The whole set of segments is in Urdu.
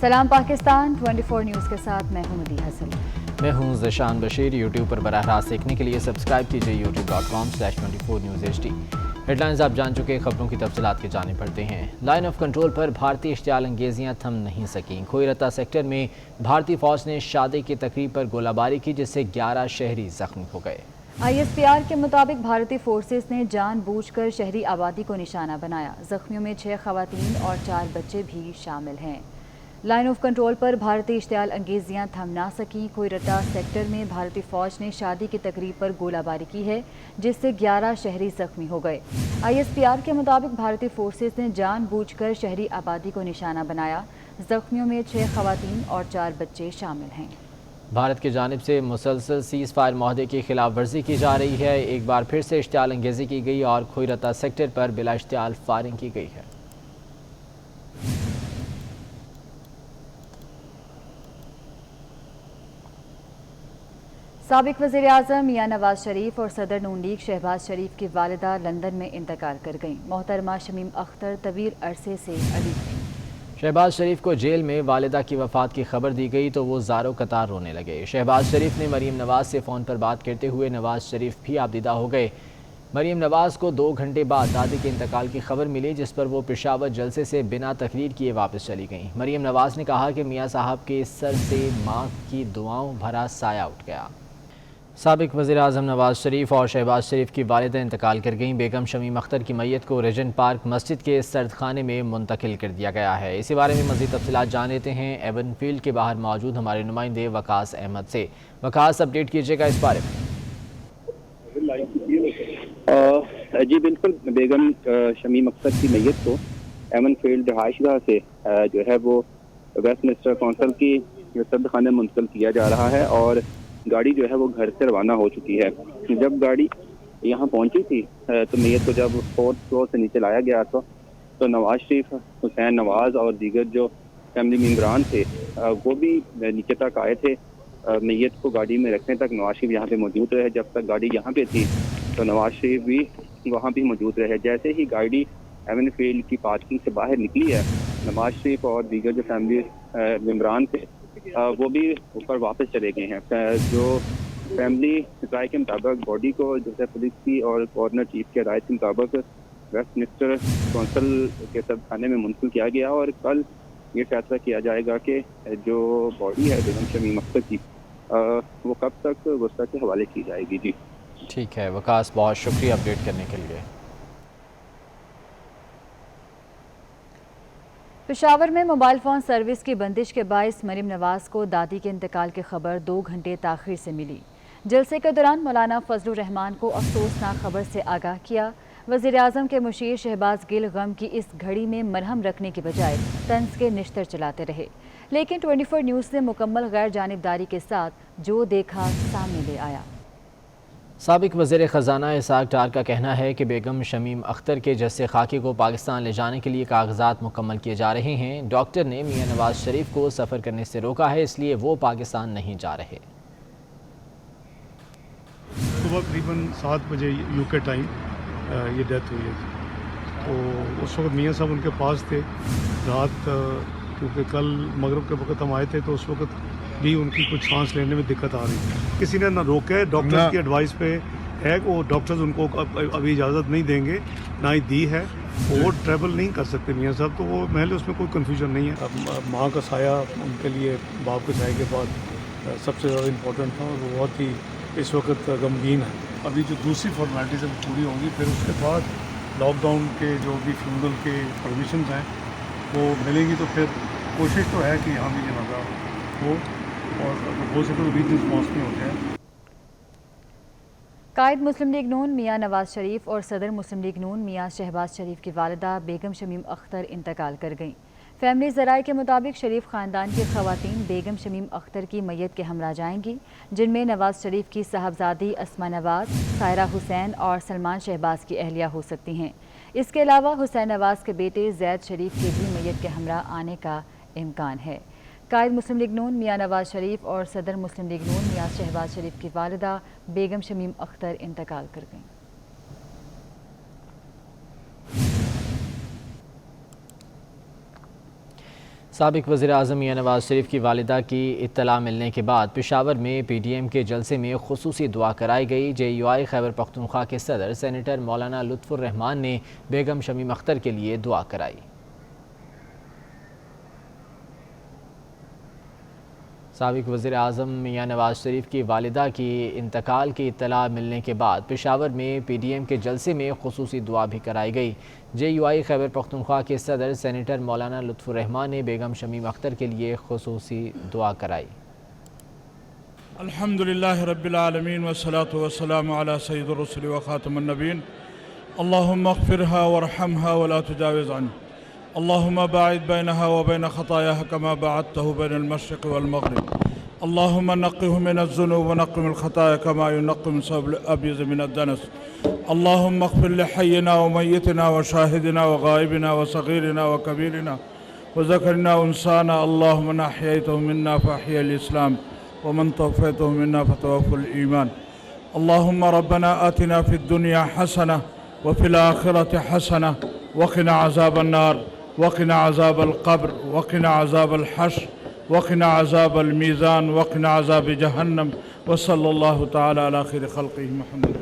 سلام پاکستان 24 نیوز کے ساتھ میں ہوں مدیحہ سلیم۔ میں ہوں ذیشان بشیر۔ یوٹیوب پر براہ راست دیکھنے کے لیے سبسکرائب کیجیے youtube.com/24 news HD۔ Head lines آپ جان چکے، خبروں کی تفصیلات کی جانب بڑھتے ہیں۔ لائن آف کنٹرول پر بھارتی اشتعال انگیزیاں تھم نہیں سکیں۔ کھوئی رتہ سیکٹر میں بھارتی فوج نے شادی کی تقریب پر گولہ باری کی، جس سے 11 شہری زخمی ہو گئے۔ ISPR کے مطابق بھارتی فورسز نے جان بوجھ کر شہری آبادی کو نشانہ بنایا۔ زخمیوں میں 6 خواتین اور 4 بچے بھی شامل ہیں۔ لائن آف کنٹرول پر بھارتی اشتعال انگیزیاں تھم نہ سکیں۔ کھوئی رتہ سیکٹر میں بھارتی فوج نے شادی کی تقریب پر گولہ باری کی ہے، جس سے 11 شہری زخمی ہو گئے۔ ISPR کے مطابق بھارتی فورسز نے جان بوجھ کر شہری آبادی کو نشانہ بنایا۔ زخمیوں میں 6 خواتین اور 4 بچے شامل ہیں۔ بھارت کی جانب سے مسلسل سیز فائر معاہدے کی خلاف ورزی کی جا رہی ہے۔ ایک بار پھر سے اشتعال انگیزی کی گئی اور کھوئی رتہ سیکٹر پر بلا اشتعال فائرنگ کی گئی ہے۔ سابق وزیر اعظم میاں نواز شریف اور صدر نون لیگ شہباز شریف کی والدہ لندن میں انتقال کر گئیں۔ محترمہ شمیم اختر طویل عرصے سے علیج تھیں۔ شہباز شریف کو جیل میں والدہ کی وفات کی خبر دی گئی تو وہ زاروں قطار رونے لگے۔ شہباز شریف نے مریم نواز سے فون پر بات کرتے ہوئے نواز شریف بھی آبدیدہ ہو گئے۔ مریم نواز کو 2 گھنٹے بعد دادی کے انتقال کی خبر ملی، جس پر وہ پشاور جلسے سے بنا تقریر کیے واپس چلی گئیں۔ مریم نواز نے کہا کہ میاں صاحب کے سر سے ماں کی دعاؤں بھرا سایہ اٹھ گیا۔ سابق وزیر اعظم نواز شریف اور شہباز شریف کی والدہ انتقال کر گئیں۔ بیگم شمیم اختر کی میت کو ریجنٹ پارک مسجد کے سرد خانے میں منتقل کر دیا گیا ہے۔ اسی بارے میں مزید تفصیلات جان لیتے ہیں ایون فیلڈ کے باہر موجود ہمارے نمائندے وقاص احمد سے۔ وقاص، اپڈیٹ کیجیے گا اس بارے میں۔ جی بالکل، بیگم شمیم اختر کی میت کو ایون فیلڈ رہائش گاہ سے جو ہے وہ ویسٹ منسٹر کونسل کی سرد خانے منتقل کیا جا رہا ہے، اور گاڑی جو ہے وہ گھر سے روانہ ہو چکی ہے۔ جب گاڑی یہاں پہنچی تھی تو میت کو جب 4th فلور سے نیچے لایا گیا تو نواز شریف، حسین نواز اور دیگر جو فیملی ممبران تھے وہ بھی نیچے تک آئے تھے۔ میت کو گاڑی میں رکھنے تک نواز شریف یہاں پہ موجود رہے۔ جب تک گاڑی یہاں پہ تھی تو نواز شریف بھی وہاں بھی موجود رہے۔ جیسے ہی گاڑی ایون فیلڈ کی پارکنگ سے باہر نکلی ہے، نواز شریف اور دیگر جو فیملی ممبران تھے وہ بھی اوپر واپس چلے گئے ہیں۔ جو فیملی رائے کے مطابق باڈی کو جیسے پولیس کی اور گورنر چیف کے رائے کے مطابق ویسٹ منسٹر کونسل کے سرد خانے میں منتقل کیا گیا، اور کل یہ فیصلہ کیا جائے گا کہ جو باڈی ہے بیگم شمیم اختر کی وہ کب تک وسطیٰ کے حوالے کی جائے گی۔ جی ٹھیک ہے وقاص، بہت شکریہ اپڈیٹ کرنے کے لیے۔ پشاور میں موبائل فون سروس کی بندش کے باعث مریم نواز کو دادی کے انتقال کی خبر 2 گھنٹے تاخیر سے ملی۔ جلسے کے دوران مولانا فضل الرحمان کو افسوسناک خبر سے آگاہ کیا۔ وزیر اعظم کے مشیر شہباز گل غم کی اس گھڑی میں مرہم رکھنے کی بجائے طنز کے نشتر چلاتے رہے، لیکن 24 نیوز نے مکمل غیر جانبداری کے ساتھ جو دیکھا سامنے لے آیا۔ سابق وزیر خزانہ اسحاق ڈار کا کہنا ہے کہ بیگم شمیم اختر کے جثے خاکی کو پاکستان لے جانے کے لیے کاغذات مکمل کیے جا رہے ہیں۔ ڈاکٹر نے میاں نواز شریف کو سفر کرنے سے روکا ہے، اس لیے وہ پاکستان نہیں جا رہے۔ صبح تقریباً 7 بجے UK ٹائم یہ ڈیتھ ہوئی ہے، تو اس وقت میاں صاحب ان کے پاس تھے رات، کیونکہ کل مغرب کے وقت ہم آئے تھے تو اس وقت بھی ان کی کچھ سانس لینے میں دقت آ رہی تھی۔ کسی نے نہ روکا ہے، ڈاکٹرز کی ایڈوائس پہ ہے کہ وہ ڈاکٹرز ان کو ابھی اجازت نہیں دیں گے، نہ ہی دی ہے، وہ ٹریول نہیں کر سکتے میاں صاحب، تو وہ محل اس میں کوئی کنفیوژن نہیں ہے۔ اب ماں کا سایہ ان کے لیے باپ کے سایہ کے بعد سب سے زیادہ امپورٹنٹ تھا، اور وہ بہت ہی اس وقت غمگین ہے۔ ابھی جو دوسری فارمیلٹیز ہیں پوری ہوں گی، پھر اس کے بعد لاک ڈاؤن کے جو بھی فیوڈل کے پرمیشنز ہیں وہ ملیں گی، تو پھر کوشش تو ہے کہ یہاں بھی جنازہ ہو، اور ہو سکے تو ریجنس ماسک میں ہو جائے۔ قائد مسلم لیگ نون میاں نواز شریف اور صدر مسلم لیگ نون میاں شہباز شریف کی والدہ بیگم شمیم اختر انتقال کر گئیں۔ فیملی ذرائع کے مطابق شریف خاندان کی خواتین بیگم شمیم اختر کی میت کے ہمراہ جائیں گی، جن میں نواز شریف کی صاحبزادی اسما نواز، سائرہ حسین اور سلمان شہباز کی اہلیہ ہو سکتی ہیں۔ اس کے علاوہ حسین نواز کے بیٹے زید شریف کے بھی میت کے ہمراہ آنے کا امکان ہے۔ قائد مسلم لیگ نون میاں نواز شریف اور صدر مسلم لیگ نون میاں شہباز شریف کی والدہ بیگم شمیم اختر انتقال کر گئیں۔ سابق وزیر اعظم میاں نواز شریف کی والدہ کی اطلاع ملنے کے بعد پشاور میں پی ڈی ایم کے جلسے میں خصوصی دعا کرائی گئی۔ جے یو آئی خیبر پختونخوا کے صدر سینیٹر مولانا لطف الرحمان نے بیگم شمیم اختر کے لیے دعا کرائی۔ سابق وزیر اعظم میاں نواز شریف کی والدہ کی انتقال کی اطلاع ملنے کے بعد پشاور میں پی ڈی ایم کے جلسے میں خصوصی دعا بھی کرائی گئی۔ جے یو آئی خیبر پختونخوا کے صدر سینیٹر مولانا لطف الرحمان نے بیگم شمیم اختر کے لیے خصوصی دعا کرائی۔ الحمدللہ رب العالمین والصلاة والسلام علی سید الرسل وخاتم النبین اللہم اغفرها وارحمها ولا تجاوز عنہ اللہم باعد بینها وبین خطایاها كما باعدته بین المشرق والمغرب اللہم نقه من الذنوب ونقه من الخطايا كما ينقى من الثوب الأبيض من الدنس اللهم اغفر لحينا وميتنا وشاهدنا وغائبنا وصغيرنا وكبيرنا وذكرنا وانسانا اللهم من أحييته منا فأحيي الإسلام ومن توفيته منا فتوفى الإيمان اللهم ربنا آتنا في الدنيا حسنة وفي الآخرة حسنة وقنا عذاب النار وقنا عذاب القبر وقنا عذاب الحشر وقنا عذاب الميزان وقنا عذاب جهنم وصلى الله تعالى على خير خلقه محمد۔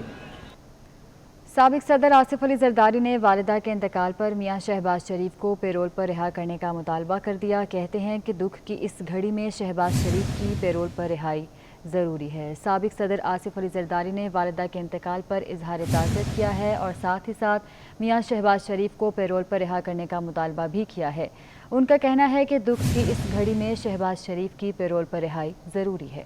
سابق صدر آصف علی زرداری نے والدہ کے انتقال پر میاں شہباز شریف کو پیرول پر رہا کرنے کا مطالبہ کر دیا۔ کہتے ہیں کہ دکھ کی اس گھڑی میں شہباز شریف کی پیرول پر رہائی ضروری ہے۔ سابق صدر آصف علی زرداری نے والدہ کے انتقال پر اظہار تعزیت کیا ہے اور ساتھ ہی ساتھ میاں شہباز شریف کو پیرول پر رہا کرنے کا مطالبہ بھی کیا ہے۔ ان کا کہنا ہے کہ دکھ کی اس گھڑی میں شہباز شریف کی پیرول پر رہائی ضروری ہے۔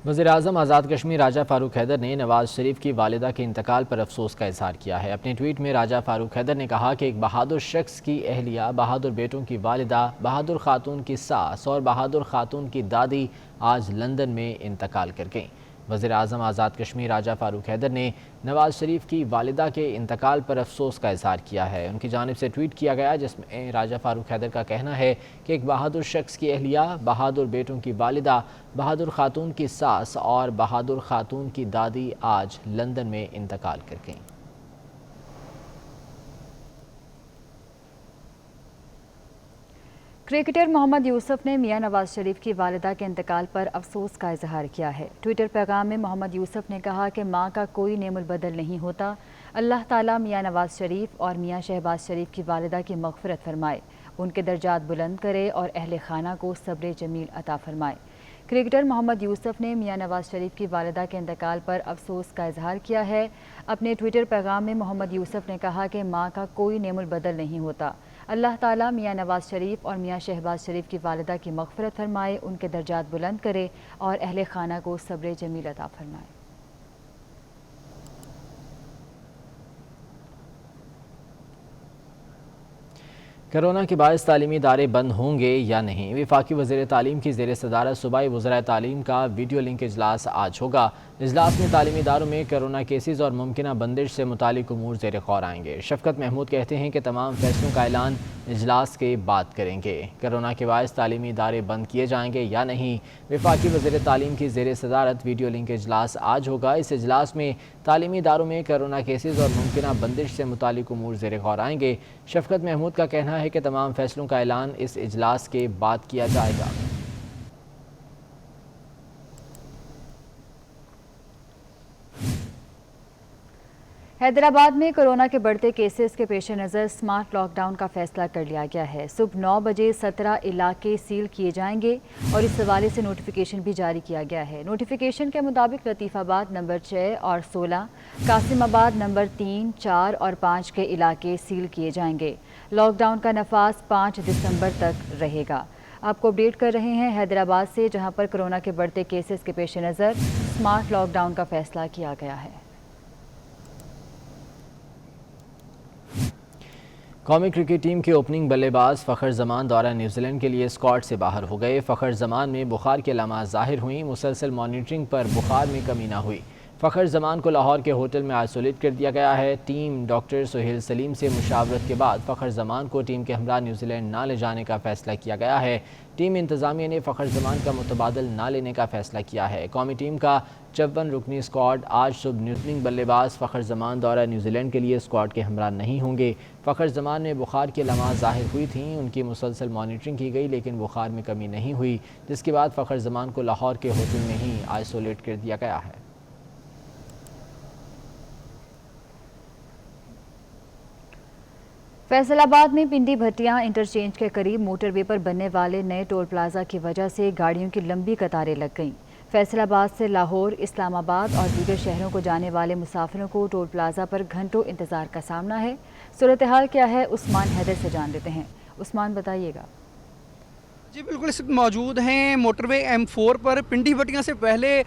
وزیر اعظم آزاد کشمیر راجہ فاروق حیدر نے نواز شریف کی والدہ کے انتقال پر افسوس کا اظہار کیا ہے۔ اپنے ٹویٹ میں راجہ فاروق حیدر نے کہا کہ ایک بہادر شخص کی اہلیہ، بہادر بیٹوں کی والدہ، بہادر خاتون کی ساس اور بہادر خاتون کی دادی آج لندن میں انتقال کر گئیں۔ وزیر اعظم آزاد کشمیر راجہ فاروق حیدر نے نواز شریف کی والدہ کے انتقال پر افسوس کا اظہار کیا ہے۔ ان کی جانب سے ٹویٹ کیا گیا جس میں راجہ فاروق حیدر کا کہنا ہے کہ ایک بہادر شخص کی اہلیہ، بہادر بیٹوں کی والدہ، بہادر خاتون کی ساس اور بہادر خاتون کی دادی آج لندن میں انتقال کر گئیں۔ کرکٹر محمد یوسف نے میاں نواز شریف کی والدہ کے انتقال پر افسوس کا اظہار کیا ہے۔ ٹویٹر پیغام میں محمد یوسف نے کہا کہ ماں کا کوئی نعم البدل نہیں ہوتا۔ اللہ تعالیٰ میاں نواز شریف اور میاں شہباز شریف کی والدہ کی مغفرت فرمائے، ان کے درجات بلند کرے اور اہل خانہ کو صبر جمیل عطا فرمائے۔ کرکٹر محمد یوسف نے میاں نواز شریف کی والدہ کے انتقال پر افسوس کا اظہار کیا ہے۔ اپنے ٹویٹر پیغام میں محمد یوسف نے کہا کہ ماں کا کوئی نعم البدل نہیں ہوتا۔ اللہ تعالیٰ میاں نواز شریف اور میاں شہباز شریف کی والدہ کی مغفرت فرمائے، ان کے درجات بلند کرے اور اہل خانہ کو صبر جمیل عطا فرمائے۔ کرونا کے باعث تعلیمی ادارے بند ہوں گے یا نہیں؟ وفاقی وزیر تعلیم کی زیر صدارت صوبائی وزرائے تعلیم کا ویڈیو لنک اجلاس آج ہوگا۔ اجلاس میں تعلیمی اداروں میں کرونا کیسز اور ممکنہ بندش سے متعلق امور زیر غور آئیں گے۔ شفقت محمود کہتے ہیں کہ تمام فیصلوں کا اعلان اجلاس کے بعد کریں گے۔ کرونا کے باعث تعلیمی ادارے بند کیے جائیں گے یا نہیں؟ وفاقی وزیر تعلیم کی زیر صدارت ویڈیو لنک اجلاس آج ہوگا۔ اس اجلاس میں تعلیمی اداروں میں کرونا کیسز اور ممکنہ بندش سے متعلق امور زیر غور آئیں گے۔ شفقت محمود کا کہنا ہے کہ تمام فیصلوں کا اعلان اس اجلاس کے بعد کیا جائے گا۔ حیدرآباد میں کورونا کے بڑھتے کیسز کے پیش نظر سمارٹ لاک ڈاؤن کا فیصلہ کر لیا گیا ہے۔ صبح 9 بجے 17 علاقے سیل کیے جائیں گے اور اس حوالے سے نوٹیفیکیشن بھی جاری کیا گیا ہے۔ نوٹیفیکیشن کے مطابق لطیف آباد نمبر 6 اور 16، قاسم آباد نمبر 3، 4 اور 5 کے علاقے سیل کیے جائیں گے۔ لاک ڈاؤن کا نفاذ 5 دسمبر تک رہے گا۔ آپ کو اپڈیٹ کر رہے ہیں حیدرآباد سے، جہاں پر کورونا کے بڑھتے کیسز کے پیش نظر سمارٹ لاک ڈاؤن کا فیصلہ کیا گیا ہے۔ قومی کرکٹ ٹیم کے اوپننگ بلے باز فخر زمان دورہ نیوزی لینڈ کے لیے اسکواڈ سے باہر ہو گئے۔ فخر زمان میں بخار کی علامات ظاہر ہوئیں، مسلسل مانیٹرنگ پر بخار میں کمی نہ ہوئی۔ فخر زمان کو لاہور کے ہوٹل میں آئسولیٹ کر دیا گیا ہے۔ ٹیم ڈاکٹر سہیل سلیم سے مشاورت کے بعد فخر زمان کو ٹیم کے ہمراہ نیوزی لینڈ نہ لے جانے کا فیصلہ کیا گیا ہے۔ ٹیم انتظامیہ نے فخر زمان کا متبادل نہ لینے کا فیصلہ کیا ہے۔ قومی ٹیم کا 54 رکنی اسکواڈ آج صبح نیوزنگ بلے باز فخر زمان دورہ نیوزی لینڈ کے لیے اسکواڈ کے ہمراہ نہیں ہوں گے۔ فخر زمان میں بخار کی علامات ظاہر ہوئی تھیں، ان کی مسلسل مانیٹرنگ کی گئی لیکن بخار میں کمی نہیں ہوئی، جس کے بعد فخر زمان کو لاہور کے ہوٹل میں ہی آئسولیٹ کر دیا گیا ہے۔ فیصل آباد میں پنڈی بھٹیاں انٹرچینج کے قریب موٹر وے پر بننے والے نئے ٹول پلازا کی وجہ سے گاڑیوں کی لمبی قطاریں لگ گئیں۔ فیصل آباد سے لاہور، اسلام آباد اور دیگر شہروں کو جانے والے مسافروں کو ٹول پلازا پر گھنٹوں انتظار کا سامنا ہے۔ صورتحال کیا ہے، عثمان حیدر سے جان لیتے ہیں۔ عثمان بتائیے گا۔ جی بالکل، اس وقت موجود ہیں موٹر وے M4 پر۔ پنڈی بھٹیاں سے پہلے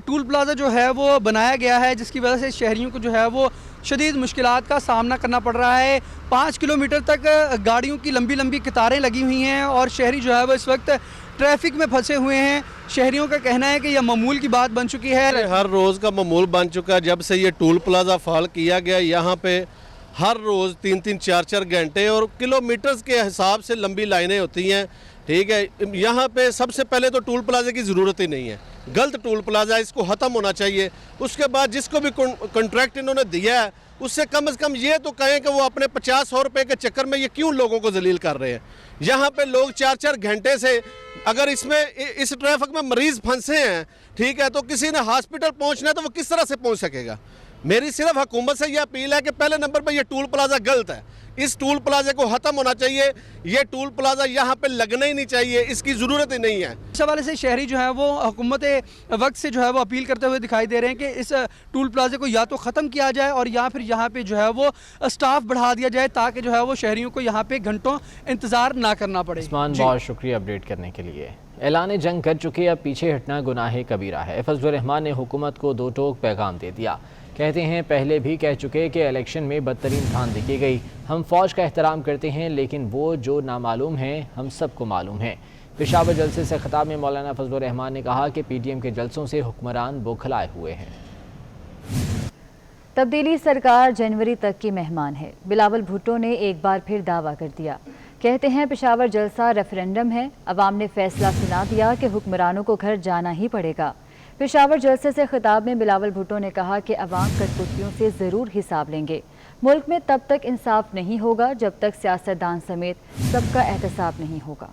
ٹول پلازا جو ہے وہ بنایا گیا ہے، جس کی وجہ سے شہریوں کو جو ہے وہ شدید مشکلات کا سامنا کرنا پڑ رہا ہے۔ 5 کلومیٹر تک گاڑیوں کی لمبی لمبی قطاریں لگی ہوئی ہیں اور شہری جو ہے وہ اس وقت ٹریفک میں پھنسے ہوئے ہیں۔ شہریوں کا کہنا ہے کہ یہ معمول کی بات بن چکی ہے، ہر روز کا معمول بن چکا ہے۔ جب سے یہ ٹول پلازا فعال کیا گیا، یہاں پہ ہر روز 3-3 4-4 گھنٹے اور کلومیٹرز کے حساب سے لمبی لائنیں ہوتی ہیں، ٹھیک ہے۔ یہاں پہ سب سے پہلے تو ٹول پلازے کی ضرورت ہی نہیں ہے، غلط ٹول پلازا ہے، اس کو ختم ہونا چاہیے۔ اس کے بعد جس کو بھی کنٹریکٹ انہوں نے دیا ہے، اس سے کم از کم یہ تو کہیں کہ وہ اپنے 50-100 روپے کے چکر میں یہ کیوں لوگوں کو ذلیل کر رہے ہیں۔ یہاں پہ لوگ 4-4 گھنٹے سے اگر اس ٹریفک میں مریض پھنسے ہیں، ٹھیک ہے، تو کسی نے ہاسپٹل پہنچنا ہے تو وہ کس طرح سے پہنچ سکے گا۔ میری صرف حکومت سے یہ اپیل ہے کہ پہلے نمبر پہ یہ ٹول پلازا غلط ہے، اس ٹول پلازے کو ختم ہونا چاہیے۔ یہ ٹول پلازا یہاں پہ لگنا ہی نہیں چاہیے، اس کی ضرورت ہی نہیں ہے۔ اس حوالے سے شہری جو ہے وہ حکومت وقت سے جو ہے وہ اپیل کرتے ہوئے دکھائی دے رہے ہیں کہ اس ٹول پلازے کو یا تو ختم کیا جائے اور یا پھر یہاں پہ جو ہے وہ سٹاف بڑھا دیا جائے تاکہ جو ہے وہ شہریوں کو یہاں پہ گھنٹوں انتظار نہ کرنا پڑے۔ عثمان بہت شکریہ اپڈیٹ کرنے کے لیے۔ اعلان جنگ کر چکے، اب پیچھے ہٹنا گناہ کبیرہ ہے۔ فضل الرحمان نے حکومت کو 2 ٹوک پیغام دے دیا۔ کہتے ہیں پہلے بھی کہہ چکے کہ الیکشن میں بدترین دھاندلی کی گئی۔ ہم فوج کا احترام کرتے ہیں لیکن وہ جو نامعلوم ہیں ہم سب کو معلوم ہیں۔ پشاور جلسے سے خطاب میں مولانا فضل الرحمان نے کہا کہ پی ٹی ایم کے جلسوں سے حکمران بوکھلائے ہوئے ہیں۔ تبدیلی سرکار جنوری تک کی مہمان ہے، بلاول بھٹو نے ایک بار پھر دعویٰ کر دیا۔ کہتے ہیں پشاور جلسہ ریفرینڈم ہے، عوام نے فیصلہ سنا دیا کہ حکمرانوں کو گھر جانا ہی پڑے گا۔ پشاور جلسے سے خطاب میں بلاول بھٹو نے کہا کہ عوام کٹپوتیوں سے ضرور حساب لیں گے۔ ملک میں تب تک انصاف نہیں ہوگا جب تک سیاستدان سمیت سب کا احتساب نہیں ہوگا۔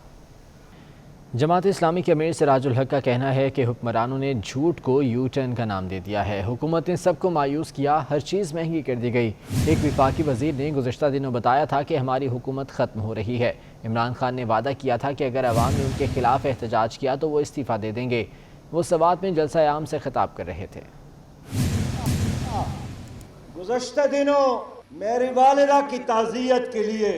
جماعت اسلامی کے امیر سراج الحق کا کہنا ہے کہ حکمرانوں نے جھوٹ کو یو ٹرن کا نام دے دیا ہے۔ حکومت نے سب کو مایوس کیا، ہر چیز مہنگی کر دی گئی۔ ایک وفاقی وزیر نے گزشتہ دنوں بتایا تھا کہ ہماری حکومت ختم ہو رہی ہے۔ عمران خان نے وعدہ کیا تھا کہ اگر عوام نے ان کے خلاف احتجاج کیا تو وہ استعفیٰ دے دیں گے۔ وہ سوات میں جلسہ عام سے خطاب کر رہے تھے۔ گزشتہ دنوں میری والدہ کی تعزیت کے لیے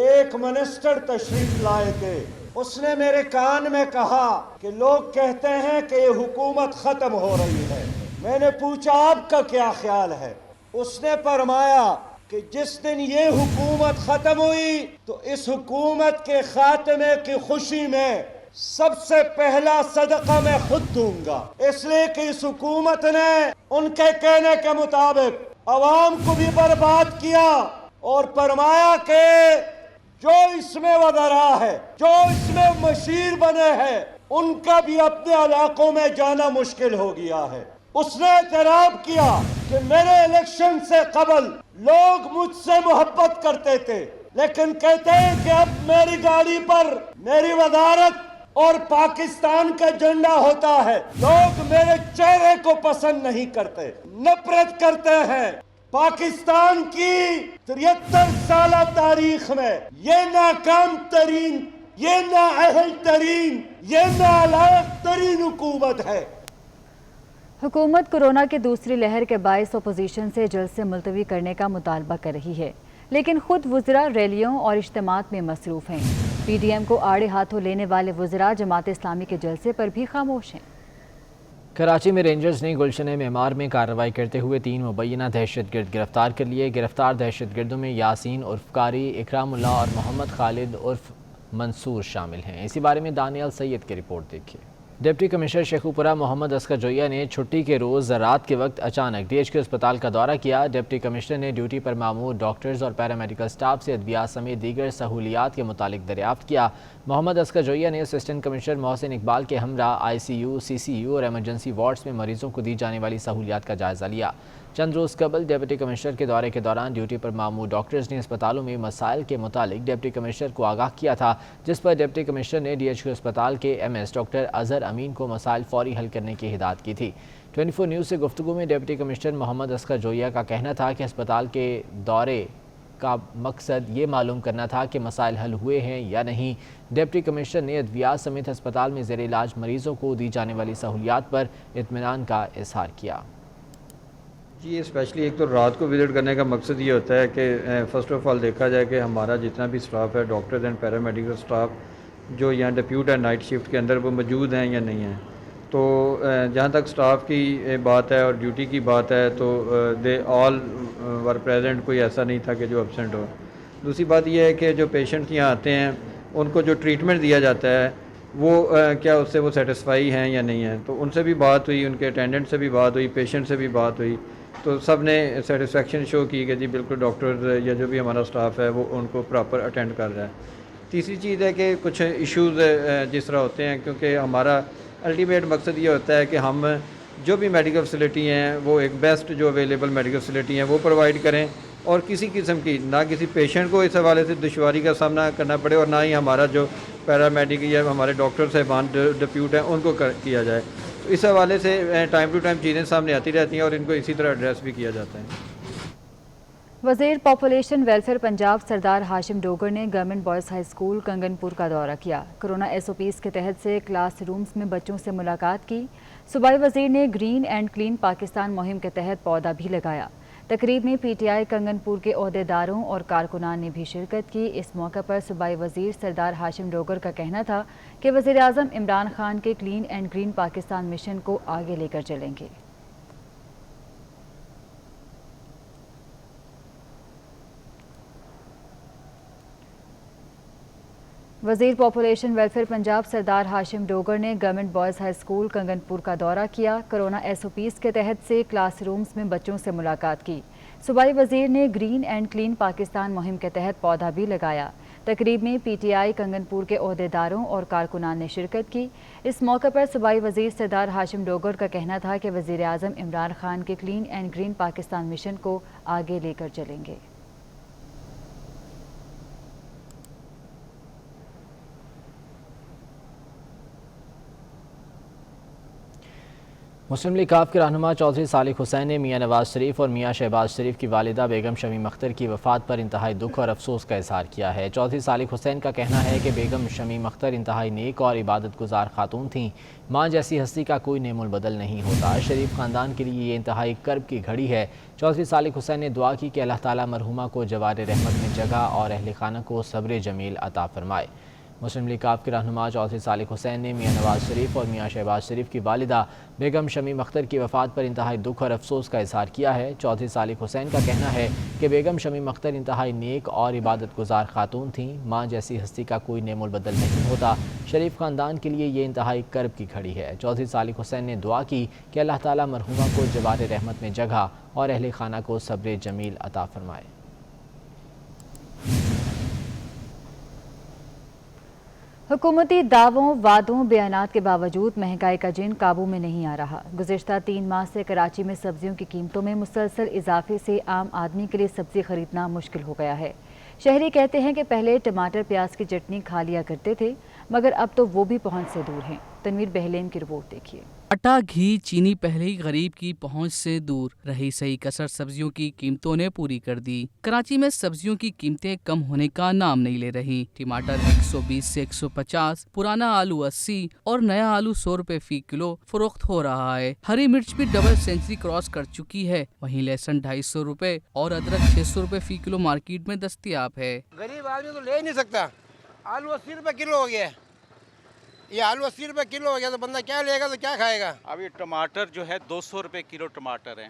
ایک منسٹر تشریف لائے تھے۔ اس نے میرے کان میں کہا کہ لوگ کہتے ہیں کہ یہ حکومت ختم ہو رہی ہے۔ میں نے پوچھا آپ کا کیا خیال ہے؟ اس نے فرمایا کہ جس دن یہ حکومت ختم ہوئی تو اس حکومت کے خاتمے کی خوشی میں سب سے پہلا صدقہ میں خود دوں گا، اس لیے کہ اس حکومت نے ان کے کہنے کے مطابق عوام کو بھی برباد کیا اور فرمایا کہ جو اس میں وزراء ہے، جو اس میں مشیر بنے ہیں، ان کا بھی اپنے علاقوں میں جانا مشکل ہو گیا ہے۔ اس نے اعتراف کیا کہ میرے الیکشن سے قبل لوگ مجھ سے محبت کرتے تھے، لیکن کہتے ہیں کہ اب میری گاڑی پر میری وزارت اور پاکستان کا جھنڈا ہوتا ہے، لوگ میرے چہرے کو پسند نہیں کرتے، نفرت کرتے ہیں۔ پاکستان کی 73 سالہ تاریخ میں یہ ناکام ترین، یہ نااہل ترین، یہ نالائق ترین حکومت ہے۔ حکومت کورونا کی دوسری لہر کے باعث اپوزیشن سے جلسے ملتوی کرنے کا مطالبہ کر رہی ہے، لیکن خود وزراء ریلیوں اور اجتماعات میں مصروف ہیں۔ پی ڈی ایم کو آڑے ہاتھوں لینے والے وزراء جماعت اسلامی کے جلسے پر بھی خاموش ہیں۔ کراچی میں رینجرز نے گلشن معمار میں کارروائی کرتے ہوئے 3 مبینہ دہشت گرد گرفتار کر لیے۔ گرفتار دہشت گردوں میں یاسین عرف قاری، اکرام اللہ اور محمد خالد عرف منصور شامل ہیں۔ اسی بارے میں دانیال سید کی رپورٹ دیکھیے۔ ڈپٹی کمشنر شیخوپورہ محمد اسکر جویہ نے چھٹی کے روز رات کے وقت اچانک ڈی ایچ کیو اسپتال کا دورہ کیا۔ ڈپٹی کمشنر نے ڈیوٹی پر مامور ڈاکٹرز اور پیرامیڈیکل سٹاف سے ادویات سمیت دیگر سہولیات کے متعلق دریافت کیا۔ محمد اسکر جویہ نے اسسٹنٹ کمشنر محسن اقبال کے ہمراہ آئی سی یو، سی سی یو اور ایمرجنسی وارڈز میں مریضوں کو دی جانے والی سہولیات کا جائزہ لیا۔ چند روز قبل ڈپٹی کمشنر کے دورے کے دوران ڈیوٹی پر مامور ڈاکٹرز نے اسپتالوں میں مسائل کے متعلق ڈپٹی کمشنر کو آگاہ کیا تھا، جس پر ڈپٹی کمشنر نے ڈی ایچ کیو اسپتال کے ایم ایس ڈاکٹر اظہر امین کو مسائل فوری حل کرنے کی ہدایت کی تھی۔ 24 نیوز سے گفتگو میں ڈپٹی کمشنر محمد اسکر جویہ کا کہنا تھا کہ اسپتال کے دورے کا مقصد یہ معلوم کرنا تھا کہ مسائل حل ہوئے ہیں یا نہیں۔ ڈپٹی کمشنر نے ادویات سمیت اسپتال میں زیر علاج مریضوں کو دی جانے والی سہولیات پر اطمینان کا اظہار کیا۔ جی اسپیشلی ایک تو رات کو وزٹ کرنے کا مقصد یہ ہوتا ہے کہ فرسٹ آف آل دیکھا جائے کہ ہمارا جتنا بھی اسٹاف ہے، ڈاکٹرز اینڈ پیرامیڈیکل اسٹاف جو یہاں ڈپیوٹ ہے نائٹ شفٹ کے اندر، وہ موجود ہیں یا نہیں ہیں۔ تو جہاں تک اسٹاف کی بات ہے اور ڈیوٹی کی بات ہے تو دے آل ور پریزنٹ، کوئی ایسا نہیں تھا کہ جو ایبسنٹ ہو۔ دوسری بات یہ ہے کہ جو پیشنٹ یہاں آتے ہیں ان کو جو ٹریٹمنٹ دیا جاتا ہے وہ کیا اس سے وہ سیٹسفائی ہیں یا نہیں ہیں۔ تو ان سے بھی بات ہوئی، ان کے اٹینڈنٹ سے بھی بات ہوئی، پیشنٹ سے بھی بات ہوئی، تو سب نے سیٹسفیکشن شو کی کہ جی بالکل ڈاکٹر یا جو بھی ہمارا اسٹاف ہے وہ ان کو پراپر اٹینڈ کر رہا ہے۔ تیسری چیز ہے کہ کچھ ایشوز جس طرح ہوتے ہیں، کیونکہ ہمارا الٹیمیٹ مقصد یہ ہوتا ہے کہ ہم جو بھی میڈیکل فیسلٹی ہیں وہ ایک بیسٹ جو اویلیبل میڈیکل فیسلٹی ہیں وہ پرووائڈ کریں، اور کسی قسم کی نہ کسی پیشنٹ کو اس حوالے سے دشواری کا سامنا کرنا پڑے، اور نہ ہی ہمارا جو پیرامیڈیکل یا ہمارے ڈاکٹر صاحبان ڈپیوٹ ہیں ان کو کیا جائے۔ تو اس حوالے سے ٹائم ٹو ٹائم چیزیں سامنے آتی رہتی ہیں اور ان کو اسی طرح ایڈریس بھی کیا جاتا ہے۔ وزیر پاپولیشن ویلفیئر پنجاب سردار ہاشم ڈوگر نے گورنمنٹ بوائز ہائی اسکول کنگن پور کا دورہ کیا۔ کرونا ایس او پیز کے تحت سے کلاس رومز میں بچوں سے ملاقات کی۔ صوبائی وزیر نے گرین اینڈ کلین پاکستان مہم کے تحت پودا بھی لگایا۔ تقریب میں پی ٹی آئی کنگن پور کے عہدیداروں اور کارکنان نے بھی شرکت کی۔ اس موقع پر صوبائی وزیر سردار ہاشم ڈوگر کا کہنا تھا کہ وزیر اعظم عمران خان کے clean and green Pakistan mission کو آگے لے کر چلیں گے۔ وزیر پاپولیشن ویلفیئر پنجاب سردار ہاشم ڈوگر نے گورنمنٹ بوائز ہائی اسکول کنگن پور کا دورہ کیا۔ کرونا ایس او پیز کے تحت سے کلاس رومز میں بچوں سے ملاقات کی۔ صوبائی وزیر نے گرین اینڈ کلین پاکستان مہم کے تحت پودا بھی لگایا۔ تقریب میں پی ٹی آئی کنگن پور کے عہدیداروں اور کارکنان نے شرکت کی۔ اس موقع پر صوبائی وزیر سردار ہاشم ڈوگر کا کہنا تھا کہ وزیر اعظم عمران خان کے clean and green Pakistan mission کو آگے لے کر چلیں گے۔ مسلم لیگ کاف کے رہنما چودھری صالح حسین نے میاں نواز شریف اور میاں شہباز شریف کی والدہ بیگم شمیم اختر کی وفات پر انتہائی دکھ اور افسوس کا اظہار کیا ہے۔ چودھری صالح حسین کا کہنا ہے کہ بیگم شمیم اختر انتہائی نیک اور عبادت گزار خاتون تھیں۔ ماں جیسی ہستی کا کوئی نعم البدل نہیں ہوتا۔ شریف خاندان کے لیے یہ انتہائی کرب کی گھڑی ہے۔ چودھری صالح حسین نے دعا کی کہ اللہ تعالیٰ مرحومہ کو جوار رحمت میں جگہ اور اہل خانہ کو صبر جمیل عطا فرمائے۔ مسلم لیگ کاف کے رہنما چودھری صالح حسین نے میاں نواز شریف اور میاں شہباز شریف کی والدہ بیگم شمیم اختر کی وفات پر انتہائی دکھ اور افسوس کا اظہار کیا ہے۔ چودھری صالح حسین کا کہنا ہے کہ بیگم شمیم اختر انتہائی نیک اور عبادت گزار خاتون تھیں۔ ماں جیسی ہستی کا کوئی نعم البدل نہیں ہوتا۔ شریف خاندان کے لیے یہ انتہائی کرب کی گھڑی ہے۔ چودھری صالح حسین نے دعا کی کہ اللہ تعالیٰ مرحومہ کو جوار رحمت میں جگہ اور اہل خانہ کو صبر جمیل عطا فرمائے۔ حکومتی دعووں، وعدوں، بیانات کے باوجود مہنگائی کا جن قابو میں نہیں آ رہا۔ گزشتہ 3 ماہ سے کراچی میں سبزیوں کی قیمتوں میں مسلسل اضافے سے عام آدمی کے لیے سبزی خریدنا مشکل ہو گیا ہے۔ شہری کہتے ہیں کہ پہلے ٹماٹر پیاز کی چٹنی کھا لیا کرتے تھے، مگر اب تو وہ بھی پہنچ سے دور ہیں۔ تنویر بہلیم کی رپورٹ دیکھیے۔ آٹا، گھی، چینی پہلے ہی غریب کی پہنچ سے دور رہی صحیح کثر سبزیوں کی قیمتوں نے پوری کر دی۔ کراچی میں سبزیوں کی قیمتیں کم ہونے کا نام نہیں لے رہی۔ ٹماٹر 120 سے 150، پرانا آلو 80 اور نیا آلو 100 روپے فی کلو فروخت ہو رہا ہے۔ ہری مرچ بھی ڈبل سینچری کراس کر چکی ہے۔ وہیں لہسن 250 روپے اور ادرک 600 روپے فی کلو مارکیٹ میں دستیاب ہے۔ غریب آدمی تو لے نہیں سکتا۔ آلو 80 روپے کلو ہو گیا ہے۔ یہ آلو 80 روپے کلو ہو گیا تو بندہ کیا لے گا تو کیا کھائے گا؟ ابھی ٹماٹر جو ہے 200 روپے کلو ٹماٹر ہیں،